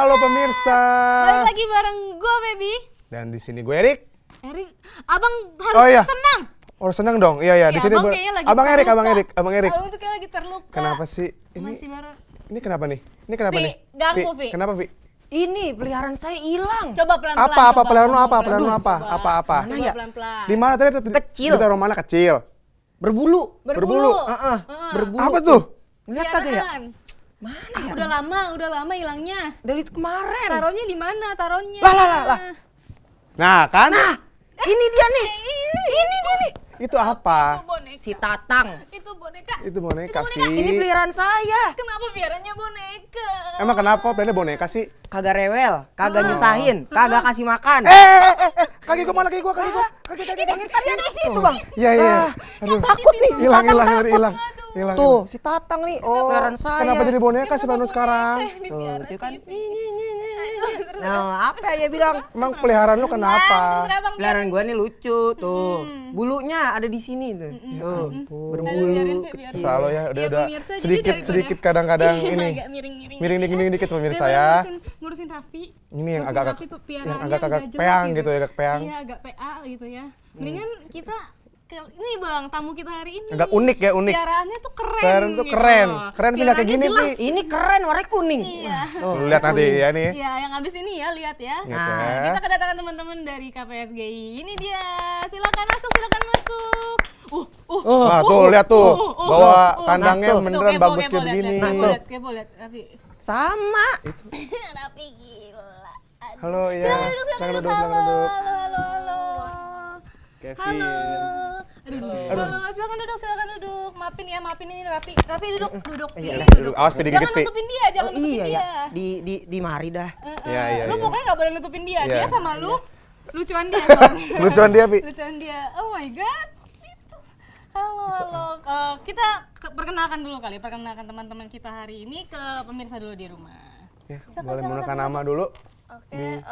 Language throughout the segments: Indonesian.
Halo pemirsa. Balik lagi bareng gue, Baby. Dan di sini gue Erik. Erik, abang harus senang. Oh senang dong. Iya di sini abang Abang Erik. Abang tuh kayak lagi terluka. Kenapa sih? Masih baru. Ini kenapa nih? Ini kenapa Vi, nih? ganggu, Vi. Kenapa Vi? Ini peliharaan saya hilang. Coba pelan-pelan. Apa peliharaan lu apa? Mana ya? Pelan-pelan. Di mana tadi? Kecil. Di taruh mana kecil? Berbulu. Berbulu. Berbulu. Apa tuh? Lihat kagak ya? Piaraan. Mana ya? Udah lama hilangnya. Dari kemarin. Taruhnya di mana? Taruhnya. Lah. Nah kan? Ini dia nih. Ini dia nih. Itu apa? Itu boneka. Si Tatang. Itu boneka. Itu boneka Vi. Ini peliharaan saya. Kenapa piaranya boneka? Emang kenapa kok pelihara boneka sih? Kagak rewel, kagak nyusahin, kagak kasih makan. Kaki gua mana kaki gua? Kaki. Tadi ada di situ, Bang. Iya. Aduh. Takut nih. Hilang. Tuh, si Tatang nih, peliharaan saya. Kenapa jadi boneka sih Banu sekarang? Tuh, itu kan. Nah, apa ya bilang? Emang peliharaan lu kenapa? Peliharaan gua nih lucu tuh. Bulunya ada di sini tuh. Tuh, berbulu. Selalu ya, udah pemirsa, jadi sedikit kadang-kadang Iya, ini. agak miring-miring. Miring dikit pemirsa Daripada ya. ngurusin Raffi. Ini yang ngurusin agak Raffi, piaraannya yang agak nggak jelas peang gitu ya, agak peang. Iya, agak PA gitu ya. Mendingan kita ini Bang, tamu kita hari ini. Agak unik ya, unik. Piaraannya tuh keren. Keren tuh gitu. keren. Keren pindah kayak Piaraannya gini, jelas. Pi. Ini keren, warnanya kuning. Iya. Lu lihat nanti ya nih. Iya, yang abis ini ya, lihat ya. Lihat Nah, ya. kita kedatangan teman-teman dari KPSGI. Ini dia. Silakan masuk. Wah, tuh lihat tuh. Bawa kandangnya Nah, tuh. beneran Kepo, bagus kepo, kayak lihat, begini. lihat. Kepo, lihat, Raffi. Sama. Raffi gila. Halo ya. Silakan duduk. Halo. Kevin. Silakan duduk. Maafin ini Raffi. Raffi duduk. Iya, Ini dah. duduk. Awas digigit, Jangan Pi. nutupin dia, jangan nutupin Iya dia. ya. Di mari dah. Iya. Lu pokoknya nggak boleh nutupin dia. Iya. Dia sama lu lucuan dia. Bang. Lucuan dia, Pi. Lucuan dia. Oh my god. Itu. Halo. Kita perkenalkan dulu kali. Perkenalkan teman-teman kita hari ini ke pemirsa dulu di rumah. Ya, boleh mengenalkan nama dulu. Oke,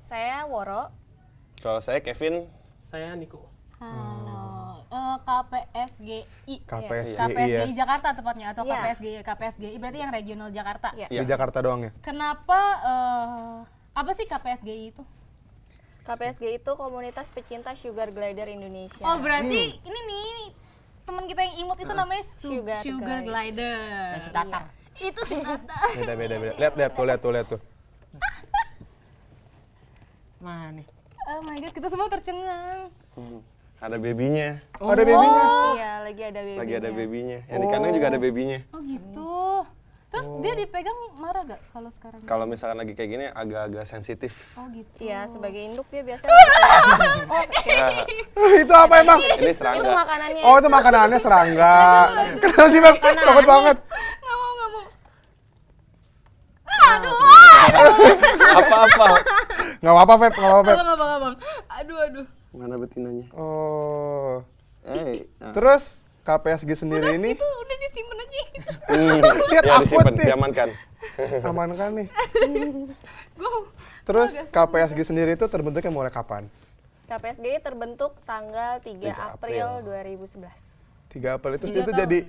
saya Woro. Kalau saya Kevin. Saya Niko. Halo. KPSGI. KPSGI ya. Jakarta tepatnya atau Iya. KPSGI berarti yang regional Jakarta. Iya. Di Jakarta doang ya. Kenapa apa sih KPSGI itu? KPSG itu komunitas pecinta sugar glider Indonesia. Oh, berarti ini nih teman kita yang imut itu namanya Sugar Sugar Glider. Si Tatang. Itu si Tata. Beda. Lihat tuh. Mana nih? Oh my god, kita semua tercengang. Ada babynya. Oh, ada babynya. Iya, lagi ada baby. Lagi ada babynya. Yang di kandang juga ada babynya. Oh gitu. Terus dia dipegang marah gak kalau sekarang? Kalau misalkan lagi kayak gini agak-agak sensitif. Oh gitu. Iya, sebagai induk dia biasa. Itu apa emang? Ini Itu serangga. makanannya. Oh, itu makanannya serangga. Kenapa sih, Beb? Takut banget. Nggak mau. Apa-apa. Nggak apa-apa, Beb. Abang. Aduh. Mana betinanya? Oh. Nah. Terus KPSG sendiri ini Itu udah disimpan aja gitu. lihat Ya aku disimpan, nih. diamankan. Aman kan nih. Gue Terus KPSG sendiri itu terbentuknya mulai kapan? KPSG terbentuk tanggal 3 April 2011. 3 April itu 3 itu tahun. jadi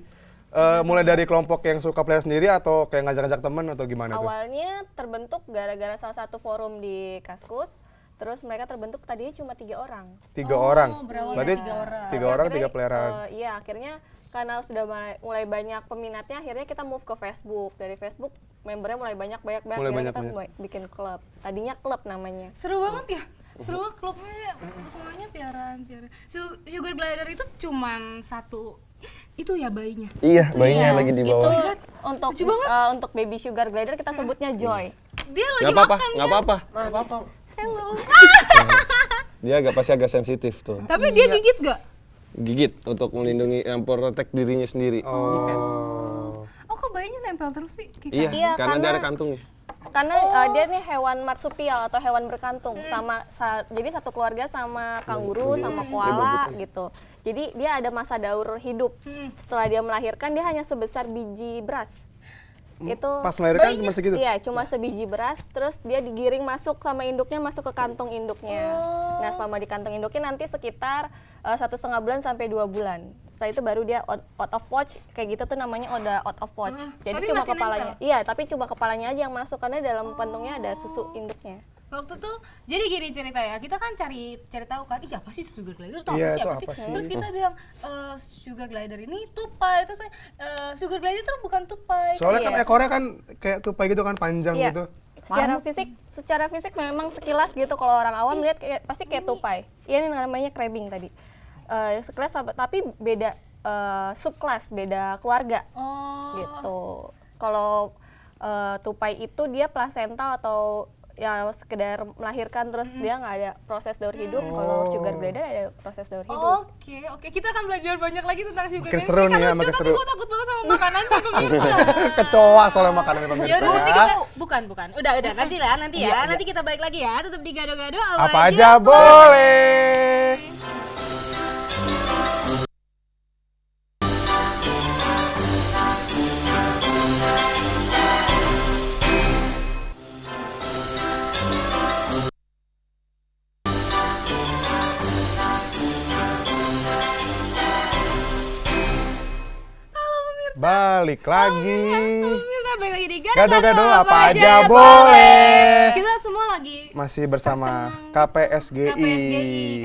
mulai dari kelompok yang suka pelihara sendiri atau kayak ngajak-ngajak temen atau gimana tuh? Awalnya terbentuk gara-gara salah satu forum di Kaskus. Terus mereka terbentuk tadinya cuma 3 orang. 3 orang. berawal Berarti dari 3 orang. 3 orang, Akhirnya, 3 peliharaan. Iya, akhirnya karena sudah mulai banyak peminatnya, akhirnya kita move ke Facebook. Dari Facebook membernya mulai banyak, Mulai akhirnya kita banyak. bikin klub. Tadinya klub namanya. Seru banget ya. Seru banget klubnya, semuanya piaraan. Sugar Glider itu cuman satu. Itu ya bayinya. Iya, bayinya lagi di Itu bawah. untuk baby sugar glider kita sebutnya Joy. Dia lagi Nggak apa-apa, makan. nggak apa-apa. Hello. Dia pasti agak sensitif tuh. Tapi dia gigit gak? Gigit untuk melindungi, protect dirinya sendiri. Oh. Oh kok bayinya nempel terus sih? Iya, Iya, karena dia karena- ada kantungnya. Karena dia nih hewan marsupial atau hewan berkantung jadi satu keluarga sama kanguru sama koala gitu. Jadi dia ada masa daur hidup. Setelah dia melahirkan dia hanya sebesar biji beras. Itu Pas melahirkan cuma segitu? Iya, cuma sebiji beras, terus dia digiring masuk sama induknya masuk ke kantong induknya. Nah, selama di kantong induknya nanti sekitar 1,5 bulan sampai 2 bulan. Setelah itu baru dia out of pouch, kayak gitu tuh namanya udah out of pouch. Jadi tapi cuma masih kepalanya. Iya, tapi cuma kepalanya aja yang masuk karena dalam kantongnya ada susu induknya. Waktu tuh jadi gini cerita ya, kita kan cari tahu kan, ih apa sih sugar glider tuh Iya, apa itu sih? apa sih? Terus kita bilang sugar glider ini tupai, terus sugar glider itu bukan tupai. Soalnya kan Iya. ekornya kan kayak tupai gitu kan, panjang Iya. gitu. Secara fisik memang sekilas gitu kalau orang awam lihat pasti kayak tupai. Iya, ini namanya crabbing tadi. Sekilas tapi beda subkelas, beda keluarga Oh. gitu. Kalau tupai itu dia plasental atau ya sekedar melahirkan terus dia nggak ada proses daur hidup. Kalau sugar glider ada proses daur hidup. Oke, kita akan belajar banyak lagi tentang sugar Makin glider. seru nih ya, Lucu, makin tapi seru. gue takut banget sama makanannya pemirsa. Kecoa soalnya makanan pemirsa. Ya udah nanti ya. kita bukan. Udah nanti lah nanti ya. Nanti kita balik lagi ya. Tetap di gado-gado Apa aja boleh. Balik lagi. Pemirsa balik lagi di Gado-gado apa aja boleh. Kita semua lagi Masih bersama KPSGI.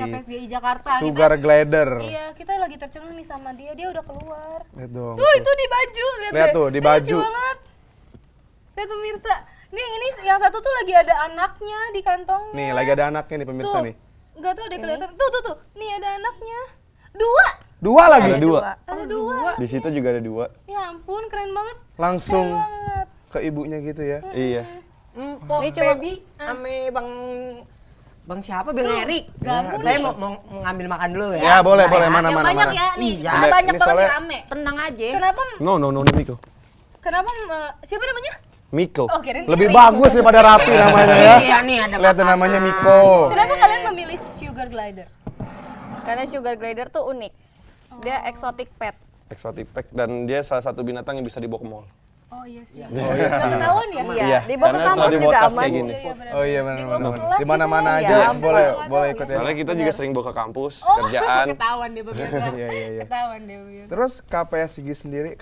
KPSGI Jakarta. Sugar Glider. Iya, kita lagi tercengang nih sama dia udah keluar. Lihat dong. Tuh itu di baju, lihat Lihat deh. tuh, di Ini baju. Lucu banget. Lihat pemirsa. Ini yang satu tuh lagi ada anaknya di kantongnya. Nih, lagi ada anaknya nih pemirsa Tuh. nih. Enggak tahu deh kelihatan. Tuh. Nih ada anaknya. Dua. Dua lagi. Ada dua. Ada dua. Di situ juga ada 2. Ya ampun, keren banget. Langsung Banget. ke ibunya gitu ya. Iya. Kok Ini cuma- baby ame Bang siapa? Bang Erik. ganggu Saya nih. mau ngambil makan dulu ya. Ya, boleh, Bentar boleh. ya. Mana, Yang mana, banyak mana. ya nih. Iya. Banyak Ini banget nih soalnya- rame. Tenang aja. Kenapa? No, Miko. Siapa namanya? Miko. Oh, kirain Lebih Erik. bagus daripada Rapi namanya ya. Iya nih ada Lihat tuh makanan. namanya Miko. Kenapa kalian memilih sugar glider? Karena sugar glider tuh unik. Dia exotic pet. Exotic pet dan dia salah satu binatang yang bisa dibawa ke mall. Oh iya sih. Nggak ketahuan ya? Iya, dibawa ke karena kampus selalu juga dibawa tas aman. kayak gini. Oh iya benar Dibawa ke benar. kelas Di mana-mana gitu. aja Iya, boleh nggak boleh tahu ikut gitu. ya. Soalnya kita juga sering bawa ke kampus, Oh, kerjaan. ketahuan deh pemirsa. Iya, iya, iya. Ketahuan deh pemirsa. Terus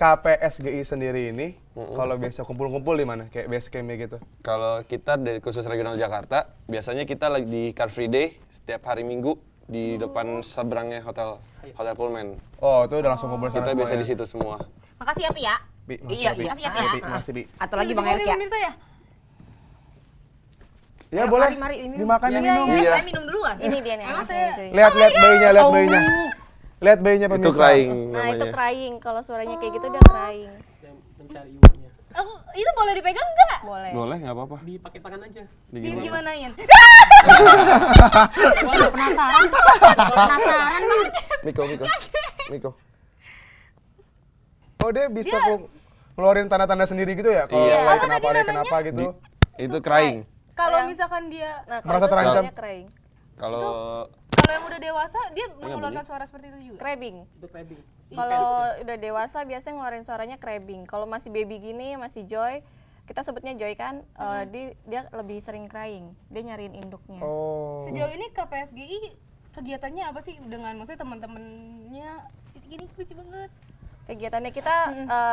KPSGI sendiri ini kalau biasa kumpul-kumpul di mana? Kayak base camp gitu. Kalau kita dari khusus regional Jakarta, biasanya kita lagi di Car Free Day setiap hari Minggu di depan seberangnya hotel Pullman. Oh, itu udah langsung kumpul sana Kita semua biasa ya? di situ semua. Makasih ya, Pi ya. Bi, Iya, makasih, Bi. iya. Makasih ya, Pi Iya, ya. Bi, makasih, Bi. Atau lagi Bang Boleh, Erik ya. pemirsa ya? Ya Ayo, boleh. mari, ini Dimakan Iya, diminum. iya. Iya. Saya minum duluan. Ini dia nih. Emang anaknya, saya cuy. Lihat bayinya, lihat bayinya. Lihat bayinya Itu pemirsa. crying Nah, itu namanya. crying. Kalau suaranya kayak gitu dia crying. Itu boleh dipegang nggak? Boleh. Boleh, nggak apa-apa. Dipakai tangan aja. Gimanain? Penasaran? Penasaran Bang. Miko. Oh, dia bisa ngeluarin tanda-tanda sendiri gitu ya? Kalau Iya. yang lain Apa kenapa tadi dia namanya? kenapa gitu. Itu crying. Kalau Sayang. misalkan dia, Nah, kalau Merasa itu terancam. suaranya crying. Kalau kalau yang udah dewasa, dia mengeluarkan suara seperti itu juga. Crabbing. Itu crabbing. Kalau udah dewasa biasanya ngeluarin suaranya crabbing. Kalau masih baby gini, masih joy, kita sebutnya joy kan, dia lebih sering crying. Dia nyariin induknya. Oh. Sejauh ini KPSGI kegiatannya apa sih dengan maksudnya teman-temannya? Ini lucu banget. Kegiatannya kita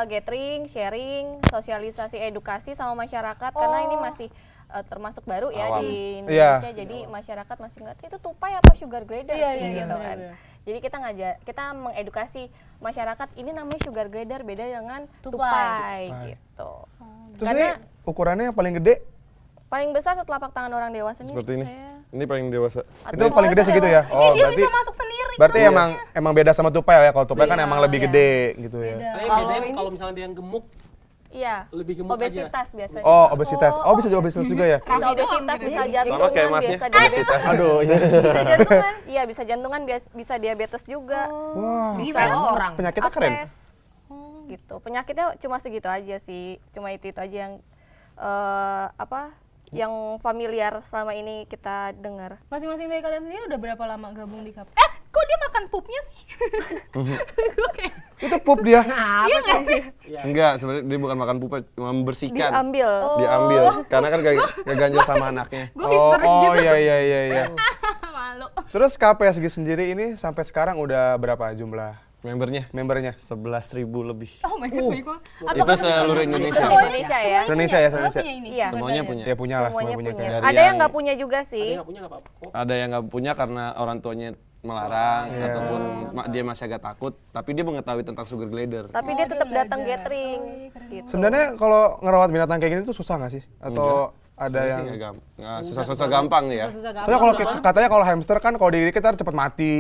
gathering, sharing, sosialisasi, edukasi sama masyarakat karena ini masih termasuk baru ya Awam. di Iya. Indonesia. Jadi masyarakat masih ngerti itu tupai apa sugar glider Iya, sih iya, gitu kan. benar-benar. Jadi kita mengedukasi masyarakat ini namanya sugar glider beda dengan Tupai. tupai gitu. Terus Karena- ini ukurannya yang paling gede, Paling besar telapak tangan orang dewasa ini seperti ini. saya Ini paling dewasa. itu paling gede segitu ya? Ini dia berarti bisa masuk sendiri. berarti ke emang beda sama tupai ya. Kalau tupai kan emang lebih gede gitu ya. Kalau misalnya dia yang gemuk, iya, lebih gemuk obesitas biasanya. Oh, obesitas. Oh, bisa jadi obesitas juga ya? Bisa obesitas, bisa jantungan, Sama kayak masnya, bisa diabetes. obesitas. Aduh, iya. bisa jantungan. Iya, bisa jantungan, bisa diabetes juga. Wah, Bisa orang. penyakitnya keren. abses. Gitu. Penyakitnya cuma segitu aja sih. Cuma itu aja yang yang familiar selama ini kita dengar. Masing-masing dari kalian sendiri udah berapa lama gabung di kok dia makan pupnya sih? Gue kayak Itu pup dia. Nah, iya apa nggak sih? Enggak, sebenarnya dia bukan makan pupa, cuma membersihkan. Diambil. Diambil. Karena kan keganjel sama anaknya. Gue Oh, histeris oh gitu. iya. Malu. Terus KPSG sendiri ini sampai sekarang udah berapa jumlah Membernya membernya? 11.000 lebih. Oh my god, baik banget. Itu seluruh Indonesia. Indonesia ya. Indonesia ya, Semua Indonesia. punya ini. Iya. Semuanya punya. Ya punya lah, Semuanya semua punya. punya. Dari Ada yang yang- nggak punya juga Ada sih. yang nggak punya nggak apa-apa. kok. Ada yang nggak punya karena orang tuanya melarang Iya. ataupun dia masih agak takut, tapi dia mengetahui tentang sugar glider. Tapi dia tetap datang gathering. Gitu. Sebenarnya kalau ngerawat binatang kayak gini tuh susah nggak sih? Atau ada Sebenarnya yang sih nggak susah-susah gampang ya. Susah gampang. soalnya kalau katanya kalau hamster kan kalau digigit kita cepet mati.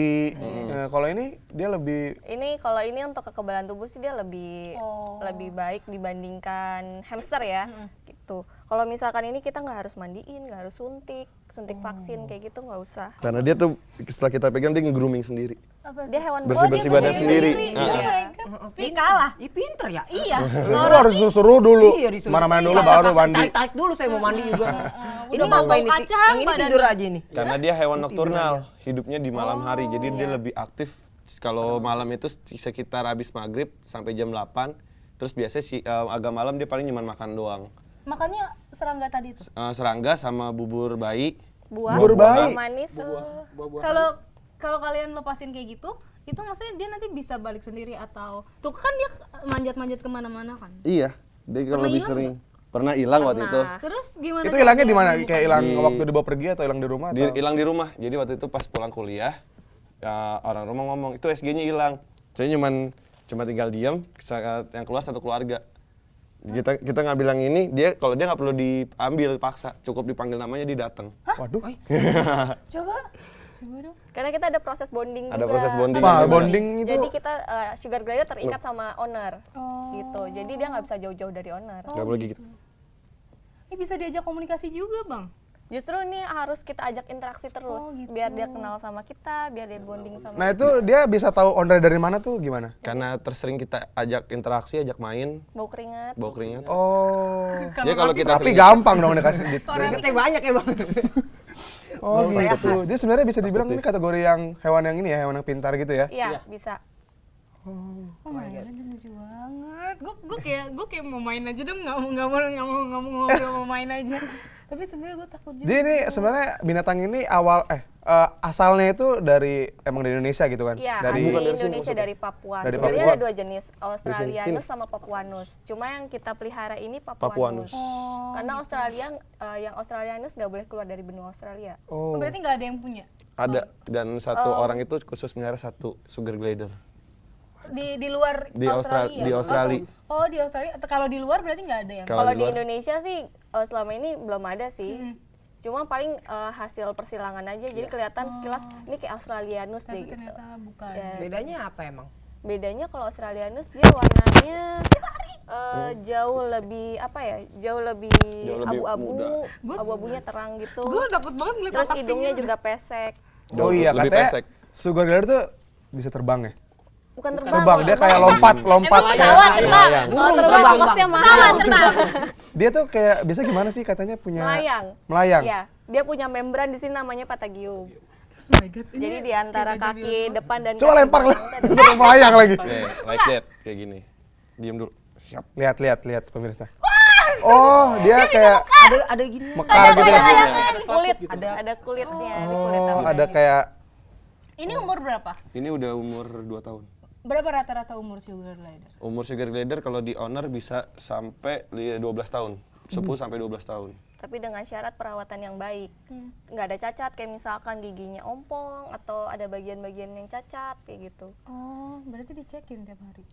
Kalau ini dia lebih Kalau ini untuk kekebalan tubuh sih dia lebih baik dibandingkan hamster ya. Gitu. Kalau misalkan ini kita nggak harus mandiin, nggak harus suntik vaksin kayak gitu nggak usah. Karena dia tuh setelah kita pegang dia nge-grooming sendiri. Dia hewan Bersih-bersih badan sendiri. Oh my god. Ih, kalah. Ih, pinter ya. Iya. itu harus suruh dulu. Iya, disuruh. Mana-mana dulu Iya, baru pas mandi. Tarik dulu saya mau mandi juga. Ini Udah bau ngapain ini? kacang Yang ini badannya. tidur aja nih. Karena dia hewan nokturnal, hidupnya di malam hari. Jadi dia lebih aktif. Kalau malam itu sekitar habis maghrib sampai jam 8. Terus biasanya agak malam dia paling cuma makan doang. Makanya serangga tadi itu. Serangga sama bubur bayi. Buah, Bubur bayi. manis. Kalau kalian lepasin kayak gitu, itu maksudnya dia nanti bisa balik sendiri atau tuh kan dia manjat-manjat kemana-mana kan? Iya, dia kalau Pernah lebih hilang sering. Pernah hilang waktu itu. Terus gimana? Itu hilangnya di caranya mana? menemukan? Kayak hilang waktu dibawa pergi atau hilang di rumah? Atau? Hilang di rumah. Jadi waktu itu pas pulang kuliah, ya, orang rumah ngomong itu SG-nya hilang. Saya cuma tinggal diam, saat yang keluar satu keluarga. Kita ngambil yang ini, kalau dia nggak perlu diambil paksa, cukup dipanggil namanya dia datang. Waduh. Coba dong. Karena kita ada proses bonding Ada juga. proses bonding. Wah, juga. bonding itu. Jadi kita sugar glider terikat sama owner. Gitu. Jadi dia nggak bisa jauh-jauh dari owner. Nggak boleh gigit. Bisa diajak komunikasi juga, Bang. Justru ini harus kita ajak interaksi terus gitu. biar dia kenal sama kita, biar dia bonding sama Nah itu dia bisa tahu owner dari mana tuh gimana? Karena tersering kita ajak interaksi, ajak main, bau keringat. bau keringat. Oh. Dia kalau kita Tapi keringat- gampang dong dikasih. Keringetnya banyak ya, Bang. Oh gitu. Dia sebenarnya bisa dibilang ini kategori yang hewan yang ini ya, hewan yang pintar gitu ya. Iya, bisa. Oh my god, lucu banget. Gue kayak mau main aja dong, nggak mau ngobrol, mau main aja. Tapi sebenarnya gue takut juga. Jadi ini sebenarnya binatang ini asalnya itu emang dari Indonesia gitu kan? Iya, Dari asli Indonesia dari Papua. Dari Sebenarnya Papua. ada dua jenis, Australianus sama Papuanus. Cuma yang kita pelihara ini Papuanus. Papuanus. Karena yang Australianus nggak boleh keluar dari benua Australia. Oh. Berarti nggak ada yang punya Ada, dan satu orang itu khusus melihara satu sugar glider. di luar Di Australia. Oh, di Australia. Kalau di luar berarti nggak ada yang. Kalau Kalau di di luar? Indonesia sih selama ini belum ada sih. Cuma paling hasil persilangan aja. Jadi kelihatan sekilas ini kayak Australianus deh Tapi gitu. ternyata bukan. Ya, Bedanya apa emang? bedanya kalau Australianus dia warnanya jauh lebih Jauh lebih abu-abu. muda. Abu-abunya terang gitu. Gue takut banget ngeliat Terus otak hidungnya tinggi. juga pesek. Oh iya, Lebih katanya pesek. sugar glider tuh bisa terbang ya? Bukan terbang. Terbang, dia kayak lompat Emang kayak pesawat terbang. Melayang. Kalau Burung terbang terbang, kosnya Bang. mahal. Terbang. dia tuh kayak biasa gimana sih katanya punya Melayang. Melayang. Iya, dia punya membran di sini namanya patagium. Oh my god. Jadi di antara kaki depan dan Coba kaki lempar belakang lah. tuh ada- Melayang lagi. Like that, kayak gini. Diem dulu. Siap. Lihat pemirsa. Oh, dia kayak Ada gini. mekar gitu ya. ada kulit, gitu. ada kulitnya di kulit Oh, tangan. ada kayak Ini umur berapa? Ini udah umur 2 tahun. Berapa rata-rata umur sugar glider? Umur sugar glider kalau di owner bisa sampai 12 tahun. 10 sampai 12 tahun. Tapi dengan syarat perawatan yang baik. Nggak ada cacat kayak misalkan giginya ompong atau ada bagian-bagian yang cacat kayak gitu. Oh, berarti dicekin tiap hari.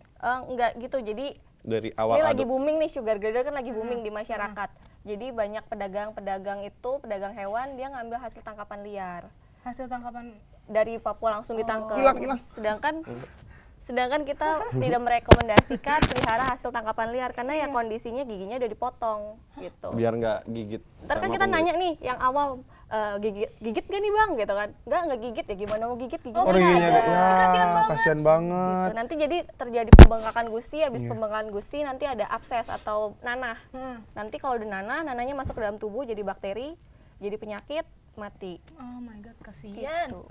Nggak gitu. Jadi Dari ini awal lagi aduk. booming nih, sugar glider kan lagi booming di masyarakat. Jadi banyak pedagang-pedagang itu, pedagang hewan, dia ngambil hasil tangkapan liar. Hasil tangkapan Dari Papua langsung ditangkap. Hilang. Sedangkan kita tidak merekomendasikan pelihara hasil tangkapan liar karena ya kondisinya giginya udah dipotong gitu. Biar nggak gigit. Ntar kan sama kita penggigit. nanya nih yang awal gigit gak nih bang gitu kan? Nggak gigit ya gimana mau gigit giginya oh, nggak giginya ada. ya, kasihan banget. Gitu. Nanti jadi terjadi pembengkakan gusi, habis pembengkakan gusi nanti ada abses atau nanah. Nanti kalau udah nanahnya masuk ke dalam tubuh jadi bakteri, jadi penyakit, mati. Oh my god, kasihan. Gitu.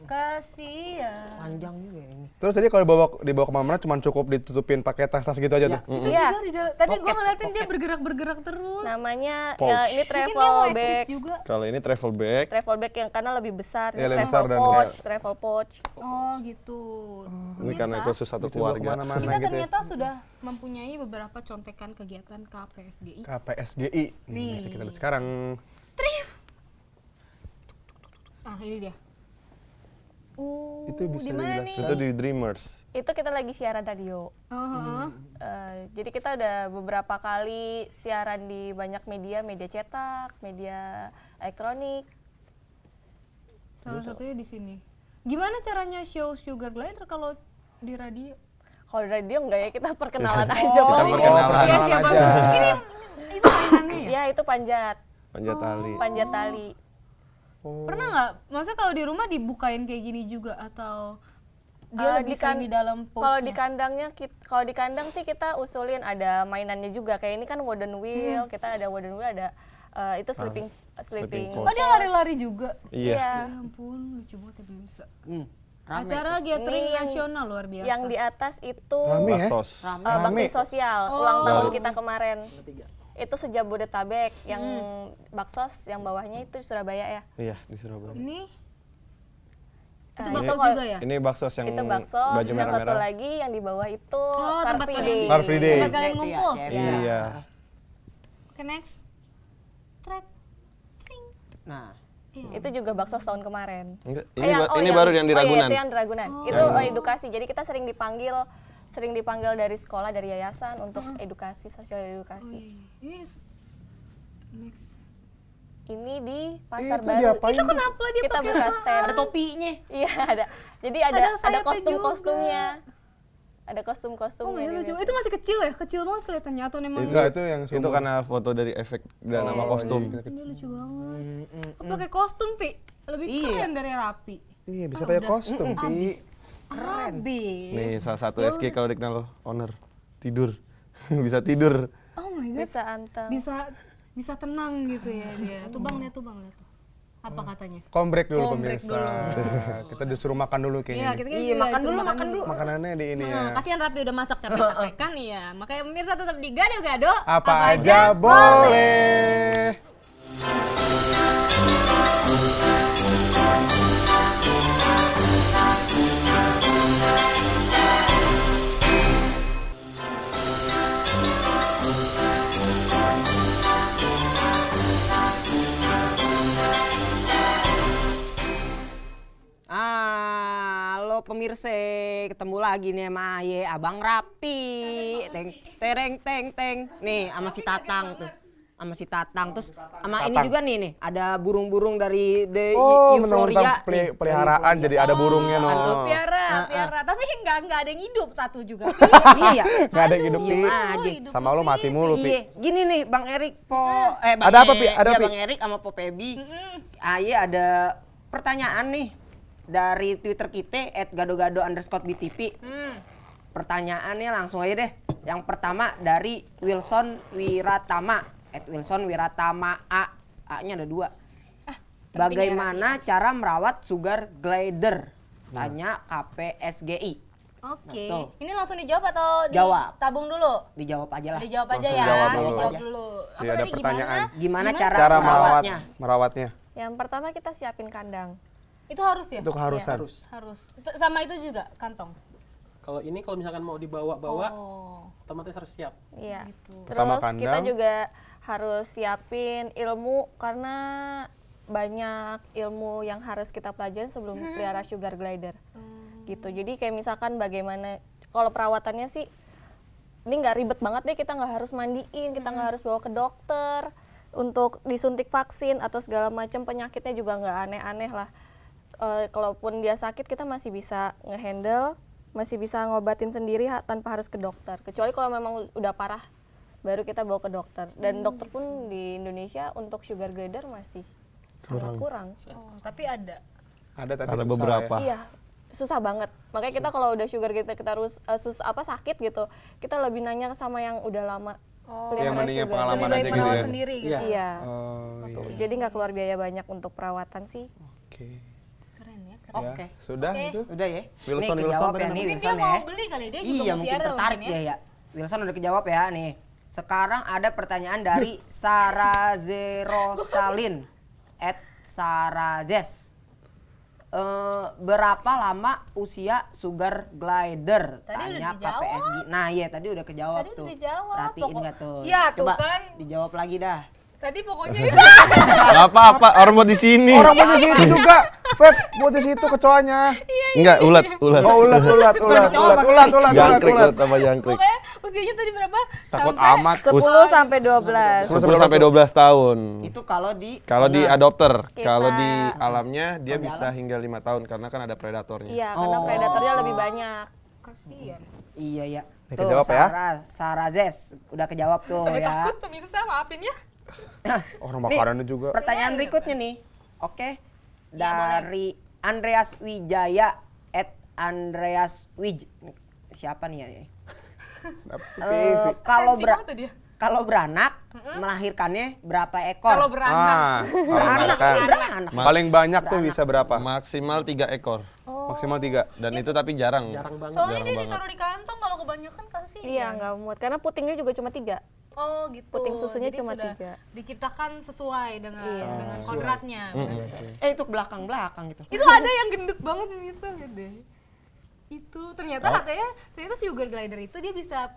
Kasihan. Panjang juga ini. Terus tadi kalau dibawa kemana-mana cuma cukup ditutupin pakai tas-tas gitu aja tuh. Itu Iya. juga di dalam. Tadi gue ngeliatin dia bergerak-bergerak terus. Namanya Pouch. ya, ini Mungkin dia travel mau bag. eksis juga. Kalau ini travel bag, Travel bag yang karena lebih besar, Iya, ini lebih travel besar dan pouch, travel pouch. Oh gitu. ini karena itu satu Dibawa keluarga. kemana-mana Kita gitu ya. ternyata sudah mempunyai beberapa contekan kegiatan KPSGI. KPSGI. Nih. Bisa kita lihat sekarang. Ah ini dia. Itu bisa di mana dijelaskan. Itu di Dreamers. Itu kita lagi siaran radio. Jadi kita udah beberapa kali siaran di banyak media, media cetak, media elektronik. Salah satunya di sini. Gimana caranya show Sugar Glider kalau di radio? Kalau di radio enggak ya, kita perkenalan aja. Kita pokoknya. perkenalan. Iya siapa? aja. Ini itu mainannya ya? Iya, itu panjat, Panjat tali. panjat tali. Pernah nggak? Maksudnya kalau di rumah dibukain kayak gini juga atau dia lebih sering di dalam Kalau di pouch-nya? kandangnya, kalau di kandang sih kita usulin ada mainannya juga. Kayak ini kan wooden wheel, kita ada wooden wheel, ada itu sleeping sleeping Oh dia lari-lari juga? Iya. Ya ampun, lucu banget ya pemirsa. Rame. Acara gathering Ini yang- nasional luar biasa. Yang di atas itu Rame ya? Baksos. bakti sosial ulang tahun Baru. kita kemarin. Itu Sejabodetabek, yang Baksos, yang bawahnya itu Surabaya ya. Iya, di Surabaya. Ini itu Nah, bakso kalau- juga ya? Ini baksos yang Itu Baksos, baju yang satu merah-merah. lagi yang di bawah itu Oh, Car tempat Free kalian. Day. Car Free Day. Tempat kalian ngumpul? Iya. Oke next. Thread. Tring. Nah, Itu juga Baksos tahun kemarin. Enggak, Eh, ini baru yang di Oh iya, Ragunan. itu yang di Ragunan. Itu edukasi. Jadi kita sering dipanggil dari sekolah, dari yayasan untuk edukasi, sosial edukasi. Ini next. Ini di Pasar Itu Baru. diapain Itu tuh? kenapa dia Kita pakai buka stand. ada topinya. Iya, ada. Jadi ada sayapnya kostum-kostumnya. Ada Oh kostum-kostumnya. my God, di lucu. situ. Itu masih kecil ya? Kecil banget kelihatannya atau memang Enggak, itu yang Itu karena foto dari efek dan nama kostum. dia lucu banget. Oh, pakai kostum, Pi. Lebih keren dari rapi. Iya, bisa pakai kostum, Pi. Abis. Habis. Nih salah satu SG kalau dikenal owner tidur. Bisa tidur. Oh my God. Bisa anteng. Bisa tenang gitu ya dia. Tuh Bang, lihat tuh. Apa katanya? Kombrek dulu Kombrek pemirsa. Kita disuruh makan dulu Iya, kayaknya. kita Iya, makan dulu. Makanannya di ini ya. Kasihan Rapi udah masak capek-capek kan ya. Makanya pemirsa tetap di Gado-Gado. Apa aja boleh. Halo pemirsa, ketemu lagi nih sama Aye, Abang Rapi. Teng. Nih sama si Tatang tuh. Sama si Tatang terus sama ini juga nih ada burung-burung dari Oh, Euphoria. menonton peliharaan jadi ada burungnya no. Piara. Tapi nggak ada yang hidup satu juga. Iya. Nggak ada yang hidup, Pi. Diem aja. Sama lu mati mulu, Pi. Iya, gini nih Bang Erik, Bang Ada apa, Pi? Ada, iya, Pi? Bang Erik sama Po Pebi. Aye ada pertanyaan nih dari Twitter kita @gado_gado_btp. Pertanyaannya langsung aja deh. Yang pertama dari Wilson Wiratama. Wilson Wiratama A-nya ada 2. Bagaimana cara merawat sugar glider? Tanya KPSGI. Oke. Tuh. Ini langsung dijawab atau Jawab. ditabung dulu? Dijawab aja lah. Dijawab aja Langsung ya. jawab dulu. Dijawab dulu. Apa Iya, ada tadi pertanyaan. Gimana cara Cara merawatnya? merawatnya. Yang pertama kita siapin kandang. Itu harus ya? Itu keharusan. Harus. Sama itu juga kantong. Kalau ini kalau misalkan mau dibawa-bawa, Oh. otomatis harus siap. Iya. Pertama Terus kita kandang. juga harus siapin ilmu karena banyak ilmu yang harus kita pelajarin sebelum pelihara sugar glider. Gitu. Jadi kayak misalkan bagaimana kalau perawatannya sih ini nggak ribet banget deh, kita nggak harus mandiin, kita nggak harus bawa ke dokter untuk disuntik vaksin atau segala macam, penyakitnya juga nggak aneh-aneh lah. Kalaupun dia sakit kita masih bisa ngehandle, masih bisa ngobatin sendiri tanpa harus ke dokter. Kecuali kalau memang udah parah baru kita bawa ke dokter. Dan dokter pun di Indonesia untuk sugar glider masih sangat kurang. Oh, tapi ada. Ada tapi Ada susah beberapa. ya. Iya, susah banget. Makanya kita kalau udah sugar glider kita harus sakit gitu, kita lebih nanya sama yang udah lama. Yang mendingan sugar. pengalaman Lebih baik aja gitu merawat ya. sendiri gitu. Iya. Oh, iya. Jadi nggak keluar biaya banyak untuk perawatan sih. Oke. Keren ya. Oke. Sudah Oke. itu. Udah ya. Wilson, nih kejawab tadi ya nih Mungkin dia Wilson ya. mau beli kali, dia juga Iya mau mungkin piara tertarik mungkin dia ya. Wilson udah kejawab ya nih. Sekarang ada pertanyaan dari Sarah Zerosalin @sarazes. Berapa lama usia sugar glider? Tadi udah Tanya dijawab. KPSG. Nah iya tadi udah kejawab Tadi tuh. udah dijawab. Perhatiin nggak tuh? Iya, tuh Coba kan. dijawab lagi dah. Tadi pokoknya itu. Gak apa-apa, orang mau di sini. Orang buat di situ juga. Feb, buat di situ kecoanya. Enggak, ulat. Oh, ulat. Jangkrik sama jangkrik. Pokoknya usianya tadi berapa? Takut Sampai amat. 10 sampai 12. 10 sampai 12 tahun. Itu kalau di Kalau di adopter, Kita- kalau di alamnya dia bisa hingga 5 tahun karena kan ada predatornya. Iya, karena predatornya lebih banyak. Kasihan. Iya ya. Nih, Tuh kejawab ya. Sarah Zes udah kejawab tuh Sampai ya. takut pemirsa, maafin ya. Nah, Orang makanannya juga. pertanyaan berikutnya nih. Oke. Dari Andreas Wijaya @andreaswij. Siapa nih ya ini? Apa sih, Pi? Kalau Sensi banget tuh dia. kalau beranak melahirkannya berapa ekor? Kalau beranak. beranak kan. sih beranak. Paling banyak tuh bisa berapa? Maksimal 3 ekor. Maksimal 3. Dan itu tapi jarang. Jarang banget. Soalnya Jarang dia banget. ditaruh di kantong, kalau kebanyakan kasihan. Iya, nggak muat. Karena putingnya juga cuma 3. Oh gitu. Puting susunya Jadi cuma sudah 3. diciptakan sesuai dengan kodratnya. Itu belakang-belakang gitu. Itu ada yang gendut banget pemirsa, lihat deh. Itu ternyata katanya sugar glider itu dia bisa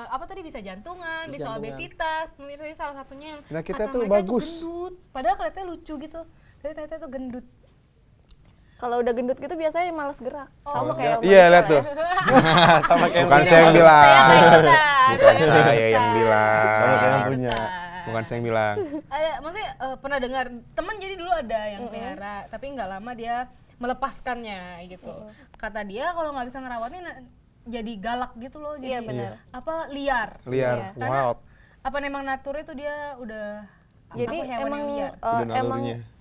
apa tadi, bisa jantungan, bisa jantungan. obesitas. Pemirsa ini salah satunya. Nah, kita kata tuh mereka bagus. Itu gendut. Padahal kelihatannya lucu gitu. Tapi ternyata itu gendut. Kalau udah gendut gitu biasanya malas gerak. Sama kayak Iya, lihat tuh. Sama kayak Bukan saya yang bilang. Bukan saya yang bilang. Sama kayak yang punya. Bukan saya yang bilang. Ada, maksudnya pernah dengar teman, jadi dulu ada yang pelihara, tapi nggak lama dia melepaskannya gitu. Kata dia kalau nggak bisa ngerawatnya jadi galak gitu loh, jadi Iya, benar. apa liar. Liar, Karena wild. apa memang natur itu dia udah Jadi apa, hewan emang yang liar. Udah emang nalurinya.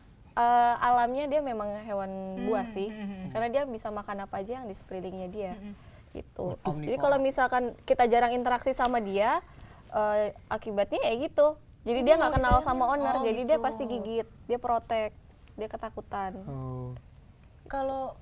alamnya dia memang hewan buas sih. Karena dia bisa makan apa aja yang di sekelilingnya dia. Gitu. Jadi kalau misalkan kita jarang interaksi sama dia, akibatnya ya gitu. Jadi dia nggak kenal sama owner, Oh, jadi dia gitu. pasti gigit, dia protek, dia ketakutan. Oh. Kalau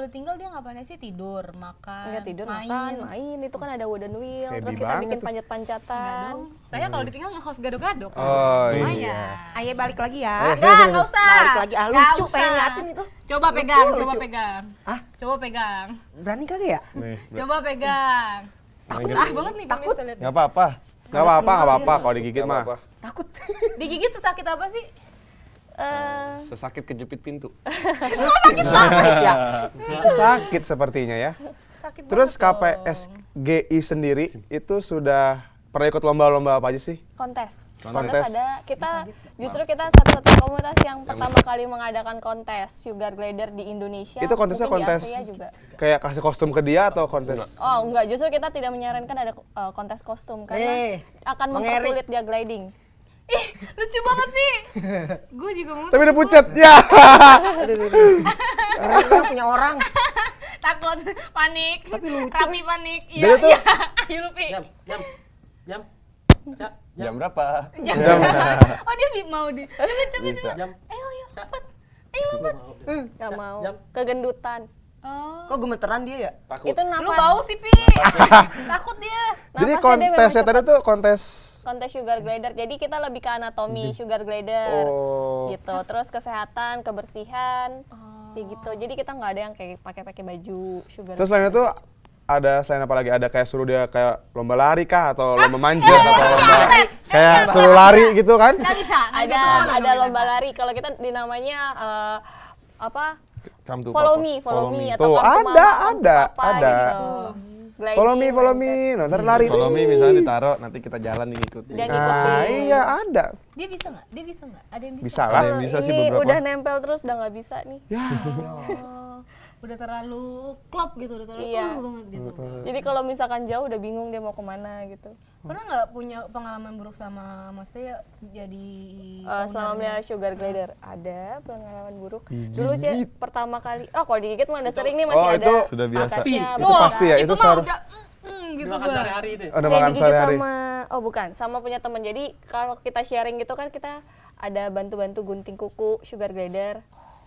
ditinggal dia ngapain sih? Tidur, makan, Nggak tidur, main. main. Itu kan ada wooden wheel, Happy terus kita banget bikin tuh. panjat-panjatan. Dong. Saya kalau ditinggal nge-host gado-gado kan. Oh, Lumayan. iya. Ayo balik lagi ya. Nggak usah. Balik lagi. Nggak Lucu usah. pengen liatin itu. Coba pegang, Lucu, coba lucu. pegang. Hah? Coba pegang. Berani kagak ya? Nih, Coba pegang. Takut Lucu ah. banget nih Takut. pemirsa, lihat. nggak apa-apa. Nggak apa-apa. Kalau digigit Nggak mah. apa-apa. Takut. Digigit sesakit apa sih? Sesakit kejepit pintu. Sakit ya. Sakit sepertinya ya. Sakit Terus banget dong. KPSGI sendiri itu sudah pernah ikut lomba-lomba apa aja sih? Kontes. Kontes. Ada, justru kita satu-satunya komunitas yang pertama kali mengadakan kontes sugar glider di Indonesia. Itu kontesnya mungkin kontes di Asia juga. kayak kasih kostum ke dia atau kontes? Oh enggak, justru kita tidak menyarankan ada kontes kostum karena akan mempersulit dia gliding. Ih, lucu banget sih. Gue juga mau. Tapi udah pucat. Ya. Orang punya orang. Takut, panik. Tapi lucu. Rapi panik. Jadi Iya, tuh- iya. Ayo Lupi. Jam. Jam berapa? Oh, dia mau di. Coba. Jam. Ayo, lompat. Ayo, lompat. Gak mau. Jam. Kegendutan. Oh. Kok gemeteran dia ya? Takut. Itu nafas. Lu bau sih, Pi. Takut dia. Jadi Nafasnya dia memang kontesnya tadi cepat. tuh kontes. Kontes sugar glider. Jadi kita lebih ke anatomi sugar glider. Oh. Gitu. Terus kesehatan, kebersihan. Kayak gitu. Jadi kita nggak ada yang kayak pakai baju sugar. Terus selain itu ada selain apa lagi? Ada kayak suruh dia kayak lomba lari kah atau lomba manjat atau lomba kayak suruh lari gitu kan? Nggak bisa. ada lomba lari. Kalau kita dinamanya apa? Come to Follow Papa. me atau Tuh, come to ada, mama, come to ada, papa, ada. gitu. Gliding, Follow me. Nah, ntar lari. Follow me misalnya ditaruh, nanti kita jalan nih ngikutin. Dia Nah, ngikutin. iya ada. Dia bisa nggak? Ada yang bisa. Bisa Ada lah. yang bisa sih Ini beberapa. udah nempel terus udah nggak bisa nih. Ya. Oh, udah terlalu klop gitu, udah terlalu Iya. banget gitu. Jadi kalau misalkan jauh udah bingung dia mau kemana gitu. Pernah nggak punya pengalaman buruk sama maksudnya jadi Selama melihara sugar glider ada pengalaman buruk. Dulu sih pertama kali, kalau digigit mah udah sering nih masih Oh, ada. itu sudah biasa. akasnya, Itu betul. pasti ya, itu itu mah seharus- udah gitu Makan gua. sehari-hari deh. Udah Saya makan digigit sehari-hari. sama punya teman. Jadi kalau kita sharing gitu kan kita ada bantu-bantu gunting kuku sugar glider.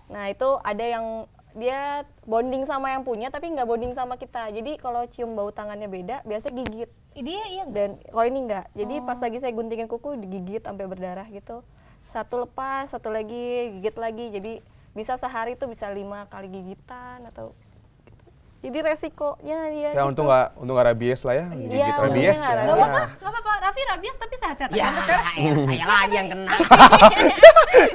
Nah itu ada yang dia bonding sama yang punya tapi nggak bonding sama kita. Jadi kalau cium bau tangannya beda, biasanya gigit. Dia iya Dan kalau ini enggak. Jadi pas lagi saya guntingin kuku digigit sampai berdarah gitu. Satu lepas, satu lagi gigit lagi. Jadi bisa sehari tuh bisa 5 kali gigitan atau gitu. Jadi resikonya dia Ya gitu. untung nggak rabies lah ya. Gigit Iya, rabies untungnya ya. nggak Nggak apa-apa, Raffi rabies tapi sehat-sehat Ya, aja sekarang. saya lagi yang kena.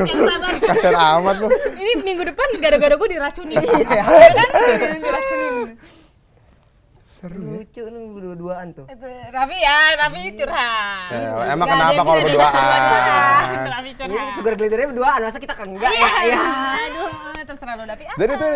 Yang sabar. Kasian amat lu. Ini minggu depan gara-gara gue diracunin. Iya kan? Diracunin. Lucu nih berdua-duaan tuh. Itu Raffi curhat. Ya, emang Nggak, kenapa dia kalau bilang berduaan? Raffi Ini curhat. sugar glidernya berduaan, masa kita kan enggak Iya, ya? aduh, terserah lo Davi. Jadi itu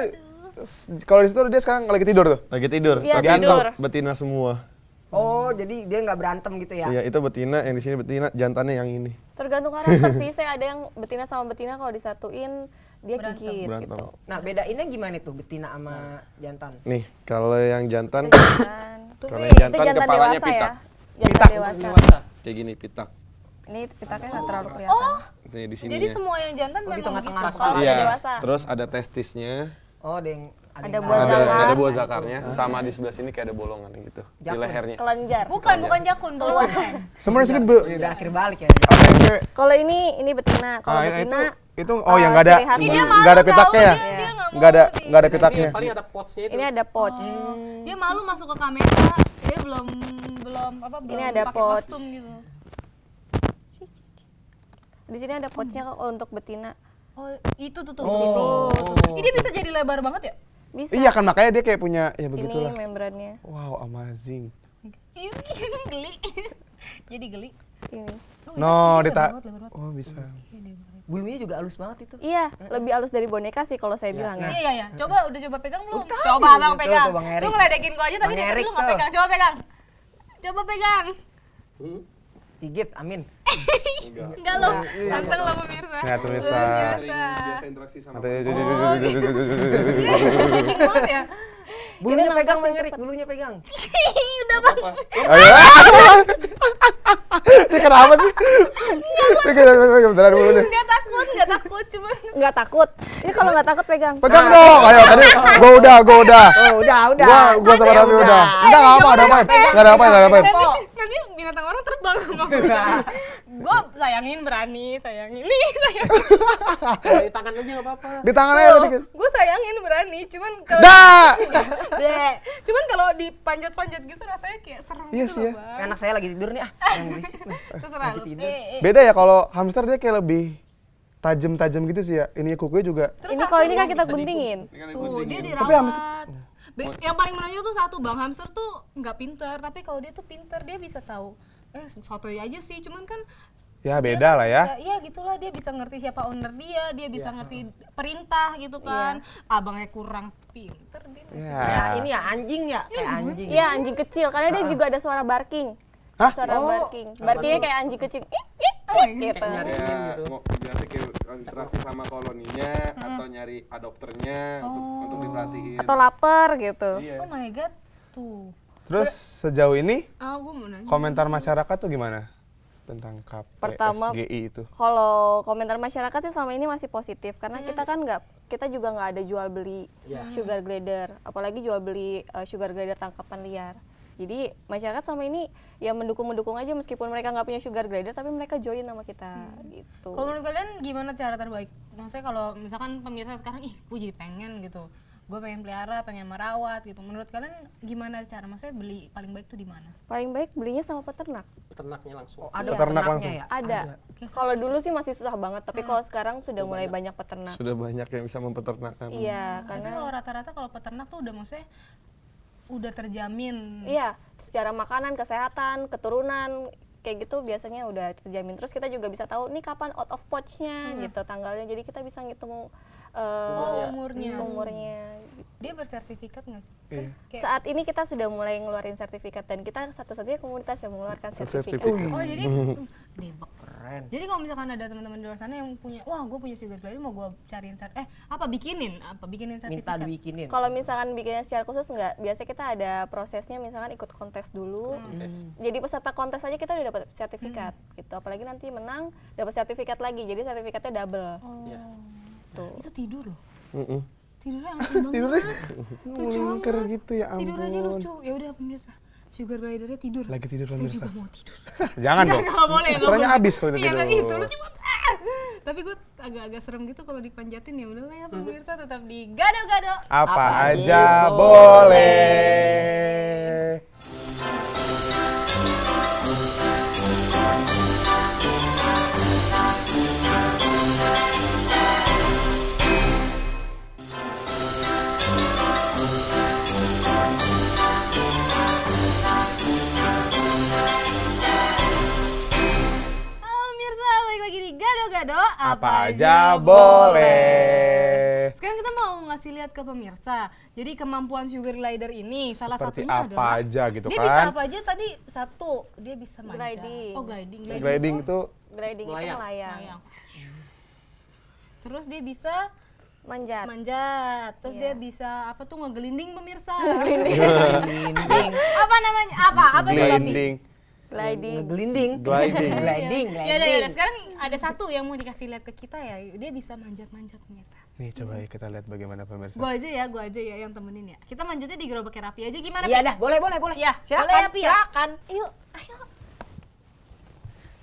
kalau di situ dia sekarang lagi tidur tuh. Lagi tidur, Iya, tapi tidur. itu betina semua. Oh, jadi dia nggak berantem gitu ya? Iya, itu betina, yang di sini betina, jantannya yang ini. Tergantung karakter sih. Saya ada yang betina sama betina kalau disatuin dia gigit Berantem. gitu. Nah, bedainnya gimana tuh betina sama jantan? Nih, kalau yang jantan, Dan kalau yang jantan jantan kepalanya dewasa pitak. ya. Jantan dewasa. Dewasa. Kayak gini, pitak. Ini pitaknya nggak terlalu kelihatan. Oh, Itu di sini. jadi semua yang jantan Oh, di memang tengah-tengah. gitu. Kalau Iya, sudah dewasa. terus ada testisnya, Oh, ada yang Ada yang buah nggak. zakar. ada buah zakarnya, sama di sebelah sini kayak ada bolongan gitu, di Jakun. lehernya. Kelenjar. Bukan jakun, keluar. Semua di sini Ini udah akhir balik ya. apa yang cewek? Kalau ini betina. Kalau Ah, betina itu oh yang nggak ada ciri khasnya- Dia nggak ada malu pitaknya ya? tahu, dia nggak mau Nggak ada di- nggak ada Tapi pitaknya. yang paling ada potsnya itu. ini ada pouch. Dia malu masuk ke kamera. Dia belum Ini ada pakai pouch. kostum gitu. Di sini ada pouchnya kok untuk betina. Oh, itu tuh Oh. sini. Ini dia bisa jadi lebar banget ya? Bisa. Iya kan makanya dia kayak punya ya Ini begitulah. membrannya. Wow, amazing. Iya, geli. Jadi geli. Ini. No, lebar dita. banget, lebar banget. Oh, bisa. Bulunya juga halus banget itu. Iya, lebih halus dari boneka sih kalau saya bilang ya. Iya, iya. Udah coba pegang belum? Udah, Coba Bang tuh, pegang. tuh, Bang Erik. Lu ngeledekin gua aja tapi Bang dari tadi Erik lu nggak tuh. pegang. Coba pegang. Coba pegang. Gigit, amin. Enggak lo. Ganteng lo pemirsa. Nah, tuh bisa. Biasa. interaksi sama Shaking banget ya. Bulunya Jadi pegang, nampasin Bang Erik, cepet. bulunya pegang. Udah Bang. Ayo. Ini kenapa sih? Ini kenapa beneran dulu deh. Enggak takut, cuman Nggak takut. Ini kalau nggak takut pegang. Pegang dong. Ayo tadi gua udah. Oh, udah. Gua sama Raffi udah. Enggak apa ada apa. Enggak ada apa. nanti binatang orang terbang sama gue sayangin berani sayangin sayangin Kalau di tangan aja nggak apa-apa. Di tangan aja tadi. gue sayangin berani cuman kalau Dah. Bleh. Cuman kalau dipanjat-panjat gitu rasanya kayak serem Iya gitu sih loh ya. Bang. Anak saya lagi tidur nih yang berisik nih. Terserah lu. Lagi tidur. Beda ya kalau hamster dia kayak lebih tajam-tajam gitu sih ya. Ini kukunya juga. Ini kalau ini kan kita guntingin. Tuh, dia Tapi dirawat. hamster- Yang paling menonjol tuh satu, Bang, hamster tuh nggak pinter, tapi kalau dia tuh pinter, dia bisa tahu. Sotoy aja sih, cuman kan Ya beda lah ya. bisa- Iya gitulah, dia bisa ngerti siapa owner dia bisa ngerti perintah gitu kan. Abangnya kurang pinter dia. Ya. Ya, ini ya anjing ya, kayak anjing. Iya, anjing kecil. Karena dia juga ada suara barking. Hah? Suara barking. Barkingnya kayak anjing kecil. Gitu. Nyariin gitu. mau berarti kayak interaksi sama koloninya atau nyari adopternya untuk diperhatiin. Atau lapar gitu. Oh my god, tuh. Terus sejauh ini Gue mau nanya. komentar masyarakat tuh gimana tentang Pertama, KPSGI itu? Kalau komentar masyarakat sih selama ini masih positif karena kita kan kita juga nggak ada jual beli sugar glider, apalagi jual beli sugar glider tangkapan liar. Jadi masyarakat selama ini ya mendukung aja meskipun mereka nggak punya sugar glider tapi mereka join sama kita gitu. Kalau menurut kalian gimana cara terbaik? Maksudnya kalau misalkan pemirsa sekarang, gue jadi pengen gitu. Gue pengen pelihara, pengen merawat gitu. Menurut kalian gimana cara? Maksudnya beli paling baik tuh di mana? Paling baik belinya sama peternak. Peternaknya langsung. Oh, ada Peternak peternaknya langsung. ya? Ada. Kalau dulu sih masih susah banget, tapi kalau sekarang sudah mulai banyak peternak. Sudah banyak yang bisa mempeternakan. Iya, Tapi karena kalau rata-rata kalau peternak tuh udah maksudnya udah terjamin. iya, secara makanan, kesehatan, keturunan kayak gitu biasanya udah terjamin. Terus kita juga bisa tahu nih kapan out of pouch-nya gitu tanggalnya. Jadi kita bisa ngitung umurnya. Dia bersertifikat nggak sih? Iya. Kayak- Saat ini kita sudah mulai ngeluarin sertifikat dan kita satu-satunya komunitas yang mengeluarkan sertifikat. Sertifikat. Oh jadi debak. Keren. Jadi kalau misalkan ada teman-teman di luar sana yang punya, wah gue punya sugar glider mau gue cariin bikinin Minta sertifikat. dibikinin. Kalau misalkan bikinnya secara khusus nggak, biasanya kita ada prosesnya misalkan ikut kontes dulu. Jadi peserta kontes aja kita udah dapat sertifikat gitu. Apalagi nanti menang dapat sertifikat lagi. Jadi sertifikatnya double. Oh. Iya. Tuh. Itu tidur loh. Mm-mm. Tidurnya aneh banget. Tidurnya lucu melingkar banget. gitu ya ampun. Tidur aja lucu. Ya udah pemirsa. Sugar glidernya tidur. Lagi tidur Saya pemirsa. juga mau tidur. Jangan dong. Nggak boleh. nggak Suaranya boleh. abis kalau itu Iya, tidur. itu lucu banget. Tapi gue agak-agak serem gitu kalau dipanjatin, ya udahlah ya pemirsa, tetap di gado-gado. Apa Apa aja aja boleh. Pemirsa, balik lagi di gado-gado. Apa aja boleh. Sekarang kita mau ngasih lihat ke pemirsa. Jadi kemampuan sugar glider ini salah Seperti satunya apa adalah aja gitu dia kan. bisa apa aja tadi? Satu, dia bisa manja. Gliding. Oh, gliding. Gliding itu Gliding itu Melayang. melayang. Melayang. Terus dia bisa Manjat. manjat. Terus Iya. dia bisa apa tuh, ngegelinding pemirsa. Gelinding. Apa namanya? Apa itu, Papi? gliding. Gliding. Gelinding. Gliding. Gliding. Ya udah, sekarang ada satu yang mau dikasih lihat ke kita ya. Dia bisa manjat-manjat pemirsa. Nih coba ya kita lihat bagaimana pemirsa. Gue aja ya yang temenin ya. Kita manjatnya di gerobak Rapi aja, gimana? Iya Pi? dah, boleh. Ya, Silakan, boleh ya, Pi, ya? silakan. Ayo, ayo.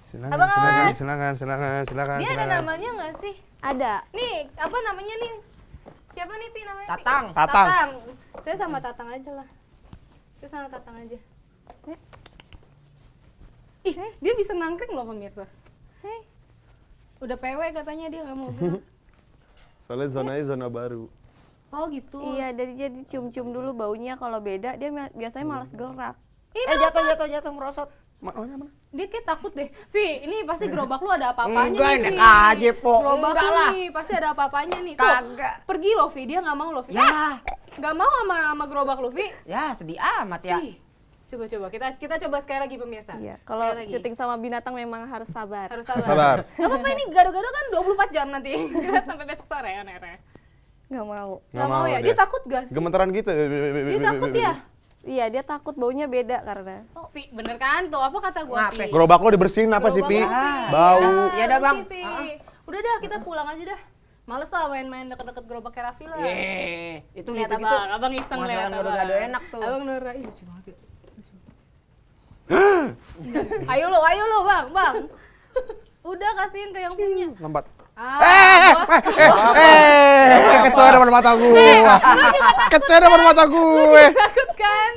Silakan, Abang silakan, Awas. silakan. Dia ada namanya nggak sih? Ada. Nih, apa namanya nih? Siapa nih, Pi, namanya? Pi? Tatang. Tatang. Saya sama Tatang aja lah. Saya sama Tatang aja. Ih, dia bisa nangkring loh pemirsa. Udah PW katanya, dia nggak mau gerak. Soalnya zonanya zona baru. Oh gitu. Iya, jadi cium-cium dulu baunya, kalau beda dia biasanya malas gerak. Ih, Jatuh merosot. Mana? dia kayak takut deh. Vi, ini pasti gerobak lu ada apa-apanya Enggak, nih, enak Vi. aja, Po. Gerobak Enggak lu lah. nih, pasti ada apa-apanya nih. Tuh, Kagak. pergi loh, Vi. Dia nggak mau loh, Vi. Ya, Nggak mau sama gerobak lu, Vi. ya sedih amat ya. Ih, coba kita coba sekali lagi pemirsa. Iya, kalau Sekali lagi. syuting sama binatang memang harus sabar. Harus sabar. Sabar. Gak apa-apa, ini gado-gado kan 24 jam nanti. Kita sampai besok sore ya, Nere. Nggak mau. Nggak mau ya? Dia takut gak sih? Gemeteran gitu. Dia takut ya? Iya, dia takut baunya beda karena. Oh, Vi, bener kan tuh? Apa kata gua, Ngapain? Vi? Gerobak lo dibersihin apa sih, Pi? Gerobak lu, Vi. Bau. Ya dah, apa Bang. sih, Vi? Udah dah, kita pulang aja dah. Males lah main-main deket-deket gerobak Raffi lah. Itu Lihat gitu. abang iseng Masalah lihat gado-gado abang. enak tuh. Abang Nora, ih lucu banget ya. ayo lo bang. Udah kasihin ke yang punya. Lompat. Gua Kecoa depan mata gue. Kecoa depan mata gue. takut kan?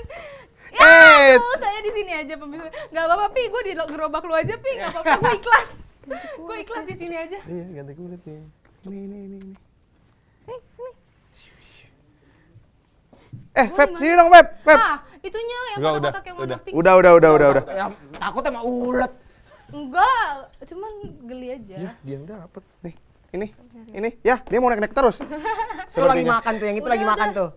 Eh, Saya di sini aja pemirsa. Gak apa-apa, Pi, gue di gerobak lu aja, Pi. Gak apa-apa, gue ikhlas. Gue ikhlas di sini aja. iya ganti kulit nih. Ini. Feb, sini dong, Feb. Ah, itunya yang Enggak, kotak-kotak yang warna udah. pink. Udah. Ya, takut sama ulet. Enggak, cuman geli aja. Dia udah dapet nih. Ini. Ya, dia mau naik-naik terus. Itu lagi makan tuh, yang itu lagi makan tuh.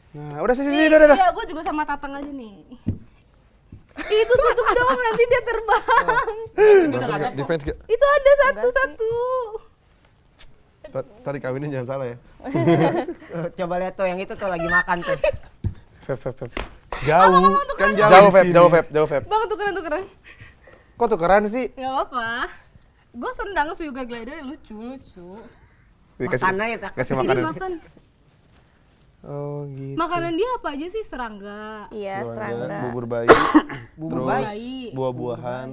Nah, udah sini, udah. Iya, gue juga sama Tatang aja nih. Itu tutup dong, nanti dia terbang. Defense gak? Itu ada satu-satu. Tarik kawinnya jangan salah ya. Coba lihat tuh, yang itu tuh lagi makan tuh. Feb. Jauh. Kan jauh, Feb. Bang, tukeran. Kok tukeran sih? Gak apa-apa. Gue sendang sugar glider lucu. Makan aja, Tak. Kasih Ini makanan. makan. Oh, gitu. Makanan dia apa aja sih? Serangga. Iya, serangga. Bubur bayi, Bubur terus bayi. buah-buahan.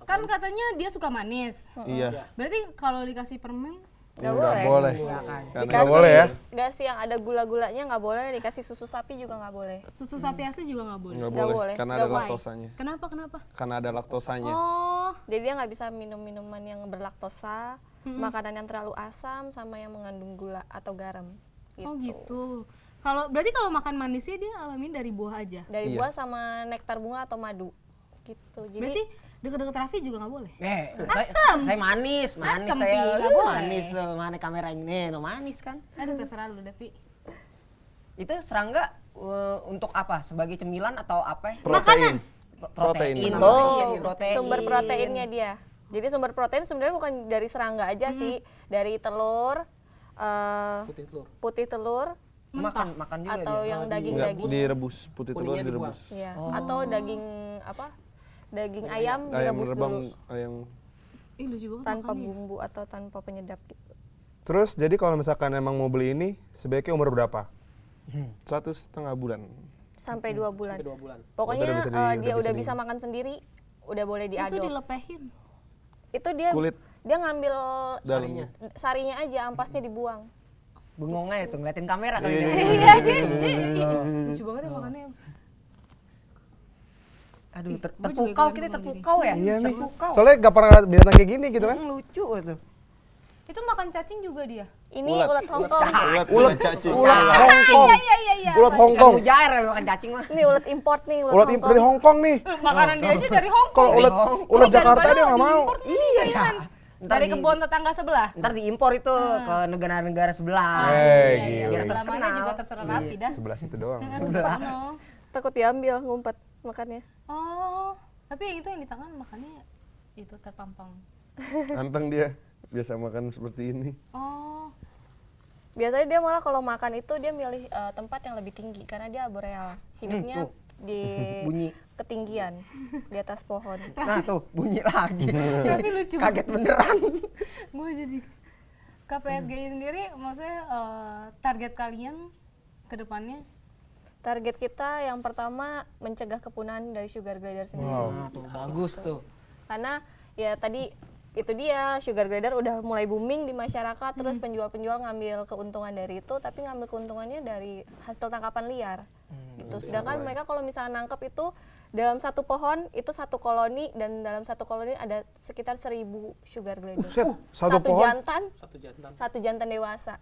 Kan katanya dia suka manis. Iya. Berarti kalau dikasih permen, Nggak Nggak boleh. boleh. Iya kan. Karena Nggak boleh ya? Dikasih yang ada gula-gulanya nggak boleh, dikasih susu sapi juga nggak boleh. susu sapi asli juga nggak boleh. nggak Nggak boleh. boleh. Karena Nggak ada boleh. laktosanya. Kenapa? Karena ada laktosanya. Oh, Jadi dia nggak bisa minum minuman yang berlaktosa, makanan yang terlalu asam, sama yang mengandung gula atau garam. oh gitu. Berarti kalau makan manisnya dia alamin dari buah aja. Dari Iya. buah sama nektar bunga atau madu. Gitu. Jadi Berarti deket-deket Raffi juga nggak boleh. Saya manis Asam, Pi, saya. nggak boleh. Manis loh, mana kamera ini? Tuh manis kan. Aduh, terserah lu, Dapi. Itu serangga untuk apa? Sebagai cemilan atau apa? Protein. Protein. Protein. Tuh, protein. sumber proteinnya dia. Jadi sumber protein sebenarnya bukan dari serangga aja sih, dari telur, Putih telur. putih telur, Makan juga atau dia. yang Enggak, daging-daging. direbus. Putih telur Kuningnya dibuang. direbus. Iya. Atau daging apa? Daging ayam Ayam direbus rebang, dulu ayam Ih, lucu banget tanpa makannya. bumbu atau tanpa penyedap gitu. Terus jadi kalau misalkan emang mau beli ini sebaiknya umur berapa? 1,5 bulan. Sampai 2 bulan. Sampai 2 bulan. Pokoknya Udah bisa dia udah di- bisa makan sendiri, udah boleh Itu diadop. dilepehin. Itu dia Kulit dia ngambil Sarinya. sarinya aja, ampasnya dibuang. Bengong aja tuh ngeliatin kamera kali Iya, dia. Iya, dia lucu banget ya makannya. Aduh, Gua juga terpukau ikutan kita bengong terpukau ya. Iya nih. Terpukau. Soalnya gak pernah lihat binatang kayak gini gitu kan. Lucu tuh. Itu makan cacing juga dia. Ini ulat Hongkong. ulat cacing. Ulat Hongkong. Iya. Ulat Ikan Hongkong. mujair ya makan cacing mah. Ini ulat import nih, ulat Ulat Hongkong. dari Hongkong nih. Makanan dia aja dari Hongkong. Kalau ulat Kalau Jakarta gado-gado dia nggak mau. diimpor nih, Iya ya. kan? Dari kebun tetangga sebelah. Ntar diimpor itu ke negara-negara sebelah. Gila. Biar Namanya terkenal. juga terserah rapi dah. Sebelah situ doang. Sono. Takut diambil, ngumpet makannya. Oh, tapi yang itu yang di tangan makannya itu terpampang. Anteng dia biasa makan seperti ini. Oh, Biasanya dia malah kalau makan itu dia milih tempat yang lebih tinggi karena dia arboreal. Hidupnya tuh. di Bunyi. ketinggian, di atas pohon. Nah tuh bunyi lagi. tapi lucu. Kaget beneran. Gue jadi KPSGI sendiri, maksudnya target kalian ke depannya? Target kita yang pertama mencegah kepunahan dari sugar glider sendiri. Nah tuh bagus tuh. Karena ya tadi itu dia sugar glider udah mulai booming di masyarakat, terus penjual-penjual ngambil keuntungan dari itu, tapi ngambil keuntungannya dari hasil tangkapan liar. Gitu. Sedangkan mereka kalau misalnya nangkep itu dalam satu pohon itu satu koloni, dan dalam satu koloni ada sekitar 1.000 sugar glider. Set, satu pohon. jantan, Satu jantan. satu jantan dewasa.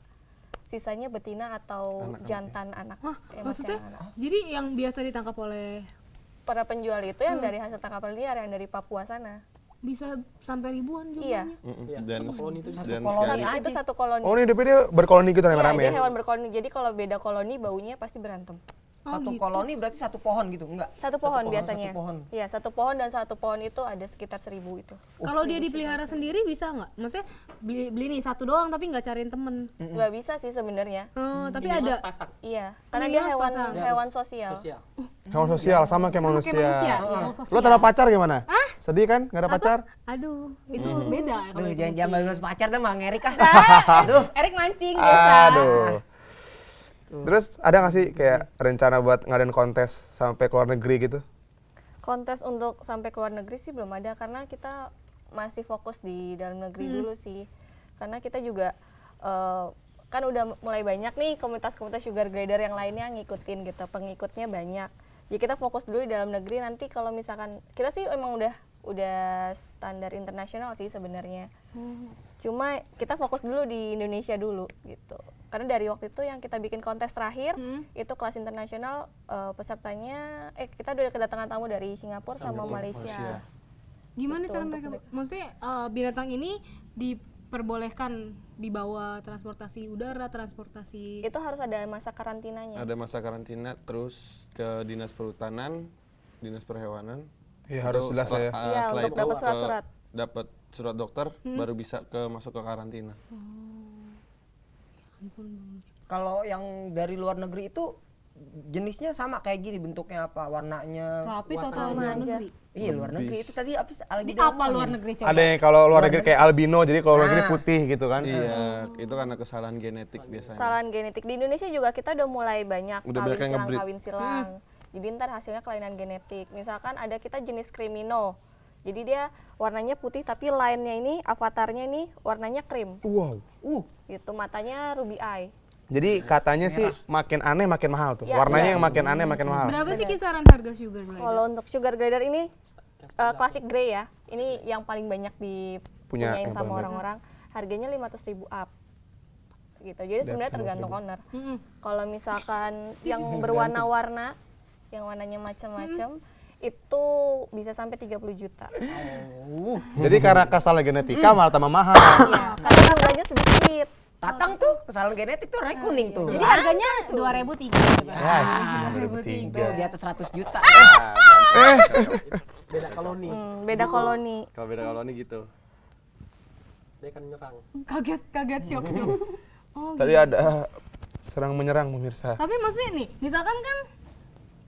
Sisanya betina atau jantan anak. Hah, Ya, masih maksudnya? anak-anak. Jadi yang biasa ditangkap oleh Para penjual itu yang dari hasil tangkapan liar yang dari Papua sana. bisa sampai ribuan Iya. jumlahnya? Iya, Dan satu koloni itu bisa. dan koloni sekali aja. Itu satu koloni. Oh ini dia berkoloni gitu Iya, rame-rame dia ya? hewan berkoloni. Jadi kalau beda koloni baunya pasti berantem. Satu gitu. koloni berarti satu pohon gitu, enggak? Satu pohon pohon, biasanya. satu pohon. Iya, satu pohon, dan satu pohon itu ada sekitar 1.000 itu. Kalau dia dipelihara sendiri bisa nggak? Maksudnya beli nih satu doang tapi nggak cariin temen. Nggak bisa sih sebenarnya. Oh, tapi Minimal ada. sepasang. Iya, karena dia Minimal hewan sepasang. Dia hewan harus sosial. Sosial. Hewan sosial sama kayak manusia. Hewan Lo sosial. tak ada pacar gimana? Sedih kan? Gak ada pacar? Aduh, itu beda ya kalau Aduh, itu. jangan bahas pacar dah Mang Erik ah. Aduh, Erik mancing biasa. Aduh. Terus ada gak sih kayak rencana buat ngadain kontes sampai ke luar negeri gitu? Kontes untuk sampai ke luar negeri sih belum ada, karena kita masih fokus di dalam negeri dulu sih. Karena kita juga kan udah mulai banyak nih komunitas-komunitas sugar glider yang lainnya ngikutin gitu, pengikutnya banyak. Jadi kita fokus dulu di dalam negeri, nanti kalau misalkan kita sih emang udah standar internasional sih sebenarnya. Cuma kita fokus dulu di Indonesia dulu gitu. Karena dari waktu itu yang kita bikin kontes terakhir itu kelas internasional, pesertanya kita udah kedatangan tamu dari Singapura sama Malaysia. Gimana Gitu, cara untuk mereka? Maksudnya binatang ini diperbolehkan dibawa transportasi udara, transportasi. Itu harus ada masa karantinanya. ada masa karantina, terus ke dinas perhutanan, dinas perhewanan. Iya harus Itu jelas ya. Iya, setelah untuk itu dapat surat-surat. dapat surat dokter baru bisa masuk ke karantina. Kalau yang dari luar negeri itu jenisnya sama kayak gini, bentuknya apa, warnanya? Rapi atau Sama luar aja. negeri? Iya luar negeri itu tadi apa? Di apa luar negeri coba? Ada yang kalau luar negeri kayak albino, jadi kalau luar negeri putih gitu kan? Iya, itu karena kesalahan genetik biasanya. Kesalahan genetik di Indonesia juga kita udah mulai banyak Udah banyak yang nge-breed. kawin silang. Jadi ntar hasilnya kelainan genetik. Misalkan ada kita jenis krimino. Jadi dia warnanya putih tapi line-nya ini, avatarnya ini warnanya krim. Wow. Gitu, matanya ruby eye. Jadi katanya sih makin aneh makin mahal tuh. Iya, Warnanya iya. yang makin aneh makin mahal. Berapa sih kisaran harga sugar glider? Kalau untuk sugar glider ini klasik grey ya. Ini yang paling banyak dipunyain yang sama paling orang-orang. Harganya 500.000 up. Gitu. Jadi sebenarnya tergantung owner. Kalau misalkan yang berwarna-warna, yang warnanya macam-macam, itu bisa sampai 30 juta. Jadi karena kesalahan genetika malah tambah mahal. Iya, karena jumlahnya sedikit. Tatang tuh kesalahan genetik tuh warnanya kuning tuh. Jadi harganya 2.003 gitu kan? Ya, Tuh, di atas 100 juta. Beda koloni. Beda koloni. Kalau beda koloni gitu. Dia akan nyerang. Kaget, shock. Oh, Tadi ada serang menyerang pemirsa. tapi maksudnya nih, misalkan kan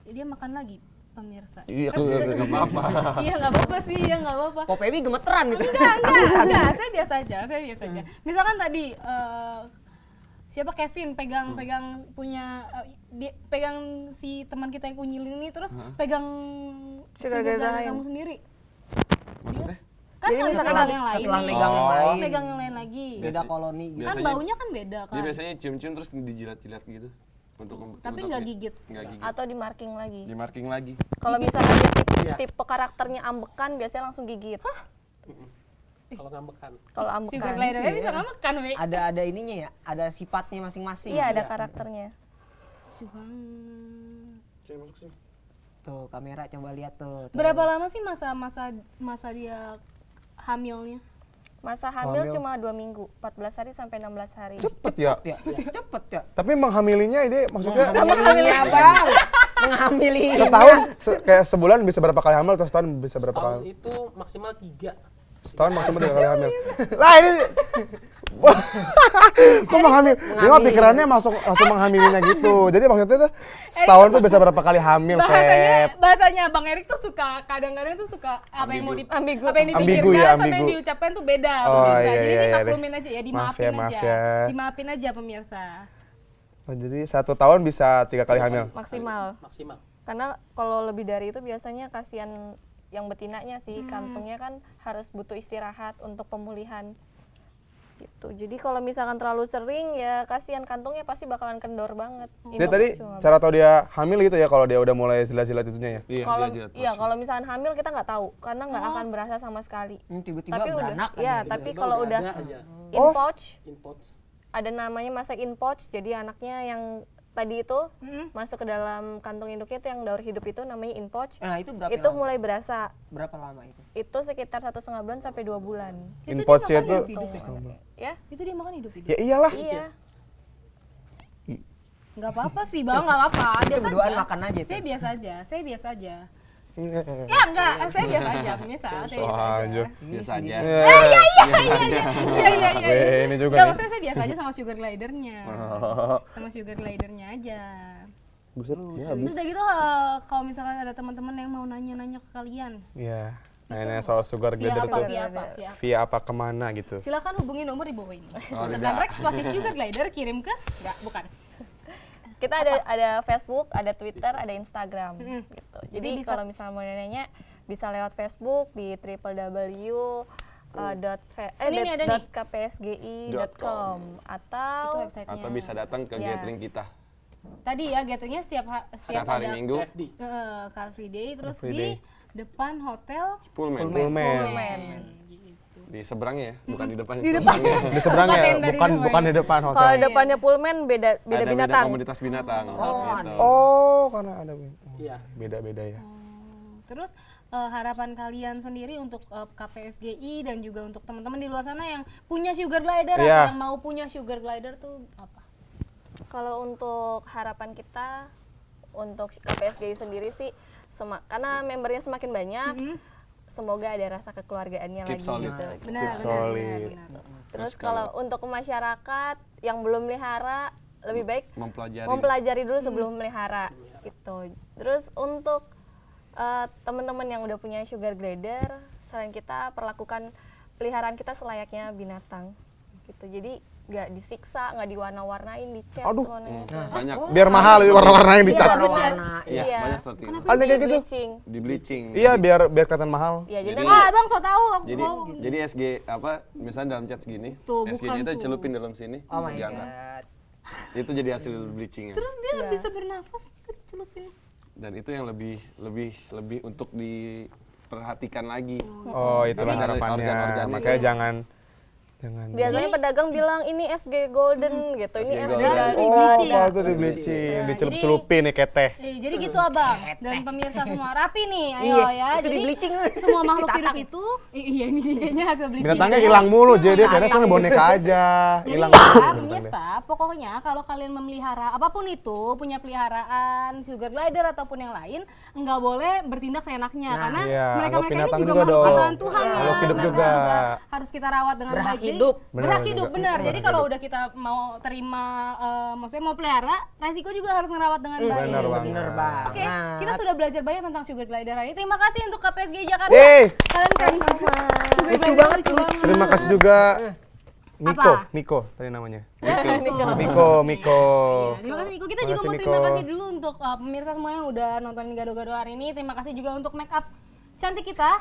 dia makan lagi, pemirsa. Iya. Iya nggak apa-apa sih, iya nggak apa-apa. Pop Ebi gemeteran gitu. Enggak, saya biasa aja. Misalkan tadi siapa Kevin pegang punya pegang si teman kita yang kunyilin ini terus pegang Sugar sugar glider daddy lain. kamu sendiri. Maksudnya? Kan Jadi nggak bisa misalkan pegang yang lain. setelah nih. megang yang lain. Pegang yang lain lagi. Beda koloni gitu. Kan Biasanya- baunya kan beda kan. Dia biasanya cium-cium terus dijilat-jilat gitu. Tapi nggak gigit. Nggak gigit. Atau di marking lagi. Di marking lagi. Kalau misalnya dia Iya. tipe karakternya ambekan biasanya langsung gigit. Kalau ngambekan. Kalau Sugar ambekan. glidernya bisa ngamekan, we. Ada ininya ya, ada sifatnya masing-masing. Iya, ada karakternya. Lucu banget. Sini masuk sini. Tuh, kamera coba lihat tuh. Berapa lama sih masa dia hamilnya? Masa hamil cuma 2 minggu, 14 hari sampai 16 hari. Cepet ya. Ya, cepet ya. Tapi menghamilinya ini maksudnya Menghamilinya bang, menghamili. setahun kayak sebulan bisa berapa kali hamil atau setahun bisa berapa Tahun kali? itu maksimal 3. Setahun maksimal 3 kali hamil. Lah ini kok menghamil? Dia mah pikirannya langsung menghamilinya gitu. Jadi maksudnya tuh setahun tuh bisa berapa kali hamil, Feb? Bahasanya Bang Erik tuh suka kadang-kadang tuh suka apa yang mau Ambigu. apa yang Ambigu dipikirkan ya, sama yang ambigu. diucapkan tuh beda Oh, pemirsa. iya, Jadi iya, iya, dimaklumin aja ya, dimaafin maaf aja. ya. Dimaafin aja pemirsa. Oh, jadi 1 tahun bisa 3 kali hamil. Maksimal. Maksimal. Karena kalau lebih dari itu biasanya kasihan yang betinanya sih, kantungnya kan harus butuh istirahat untuk pemulihan. Gitu. Jadi kalau misalkan terlalu sering ya kasihan kantungnya pasti bakalan kendor banget. Dia Induk tadi cuma- cara tahu dia hamil gitu ya kalau dia udah mulai jilat-jilat itunya ya. Iya, kalau dia jilat iya langsung. kalau misalkan hamil kita nggak tahu karena nggak akan berasa sama sekali. Tiba-tiba Tapi udah, beranak ya aja. tapi Tiba-tiba kalau udah ada aja. in pouch, Inputs. ada namanya masa in pouch. Jadi anaknya yang tadi itu masuk ke dalam kantung induknya itu yang daur hidup itu namanya in pouch. Nah, itu berapa Itu lama? mulai berasa. Berapa lama itu? Itu sekitar 1,5 bulan sampai 2 bulan. In pouch-nya tuh Ya, Itu dia makan hidup-hidup. ya iyalah. iya. Enggak apa-apa sih, Bang, enggak apa-apa. Itu Biasa berduaan aja. makan aja Saya tuh. biasa aja. Saya biasa aja. Iya. Ya enggak, saya biasa aja pemirsa. Saya biasa aja. Aja. Biasa aja. Iya. Ini juga Enggak, nih. maksudnya saya biasa aja sama sugar glidernya. Sama sugar glidernya aja. Buset, ya habis. Terus udah gitu kalau misalkan ada teman-teman yang mau nanya-nanya ke kalian, Iya. Nanya soal sugar via glider apa, tuh. via apa, via apa? Via apa kemana gitu. Silakan hubungi nomor di bawah ini. Oh, Tekan tidak. Rex pasti sugar glider kirim ke enggak, bukan. Kita ada Facebook, ada Twitter, ada Instagram Mm-mm. gitu. Jadi Jadi bisa- kalau misalnya mau nanya bisa lewat Facebook di Ini ada nih. kpsgi.com Itu atau websitenya. Atau bisa datang ke Ya. gathering kita. Tadi ya gatheringnya Setiap hari ada Minggu. CFD. Car Free Day terus Car Free di Day. depan hotel Pullman. Pullman. Di seberangnya ya, bukan di depannya. di depan. Di seberangnya, Tenda di bukan depan. bukan di depan kalau hotel. depannya Pullman beda Ada binatang. komunitas binatang. Oh, gitu. Oh, karena ada Iya. beda-beda ya. Terus harapan kalian sendiri untuk KPSGI dan juga untuk teman-teman di luar sana yang punya sugar glider Iya. atau yang mau punya sugar glider tuh apa? Kalau untuk harapan kita untuk KPSGI sendiri sih karena membernya semakin banyak, semoga ada rasa kekeluargaannya Keep lagi solid. gitu. Benar, solid. benar. Terus Terus kalau untuk masyarakat yang belum melihara lebih baik Mempelajari. mempelajari dulu sebelum melihara gitu. Terus untuk teman-teman yang udah punya sugar glider, saran kita perlakukan peliharaan kita selayaknya binatang gitu. Jadi nggak disiksa, nggak diwarna-warnain, dicat Aduh. warnanya. Banyak. Biar mahal itu warna-warna yang dicat. Warna-warna. Iya, Iya. banyak seperti itu. Ada kayak gitu. Bleaching. Di bleaching. Iya, biar kelihatan mahal. Ya, jadi Jadi- Ah, Bang, so tahu aku Jadi mau. jadi SG apa misalnya dalam cat segini, Tuh, SG-nya bukan itu tuh. celupin dalam sini, Oh langsung my diangkat. god. Itu jadi hasil bleachingnya. Terus dia bisa bernafas kan celupin. Dan itu yang lebih untuk diperhatikan lagi. Oh, itulah Karena ada harapannya. organ-organnya. Makanya jangan biasanya pedagang bilang ini SG Golden gitu, ini SG SG Golden. dari Oh, bleaching. kalau itu di bleaching, Nah, dicelup-celupin nih keteh. Jadi gitu Abang dan pemirsa semua rapi nih, ayo Iya, ya. itu Jadi di-bleaching. semua makhluk Si hidup Tatang. itu, iya ini kayaknya hasil bleaching. Binatangnya hilang mulu, jadi dia kayaknya sana boneka aja. Jadi Hilang ya, mulu binatangnya. pemirsa, pokoknya kalau kalian memelihara apapun itu, punya peliharaan, sugar glider ataupun yang lain, nggak boleh bertindak seenaknya karena iya, mereka-mereka anggap ini binatang juga juga makhluk dong. ciptaan Tuhan ya. Makhluk hidup Mereka juga. harus kita rawat dengan Berhak baik hidup. Berhak Benar hidup, juga. benar. Berhak Jadi kalau hidup. udah kita mau terima, maksudnya mau pelihara, resiko juga harus ngerawat dengan baik. Benar banget. Bener banget. Oke, kita sudah belajar banyak tentang sugar glider hari ini. Terima kasih untuk KPSG Jakarta. Yeay. Kalian keren banget. Sugar Lucu glider banget, lucu lucu. banget. Terima kasih juga Miko, Apa? Miko tadi namanya. Miko. Miko. Terima kasih Miko. Kita Terima juga kasih, mau terima Miko. kasih dulu untuk pemirsa semua yang udah nontonin gado-gado hari ini. Terima kasih juga untuk make up cantik kita.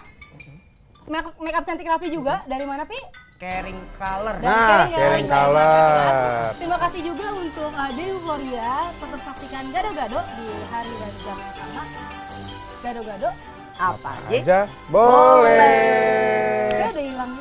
Make up cantik Raffi juga. Dari mana, Pi? Caring color. Dan Nah, sharing color. Terima kasih juga untuk Dewi Gloria. Tetap saksikan gado-gado di hari dan jam yang sama. Gado-gado. Apa aja? Aja boleh. Saya udah hilang.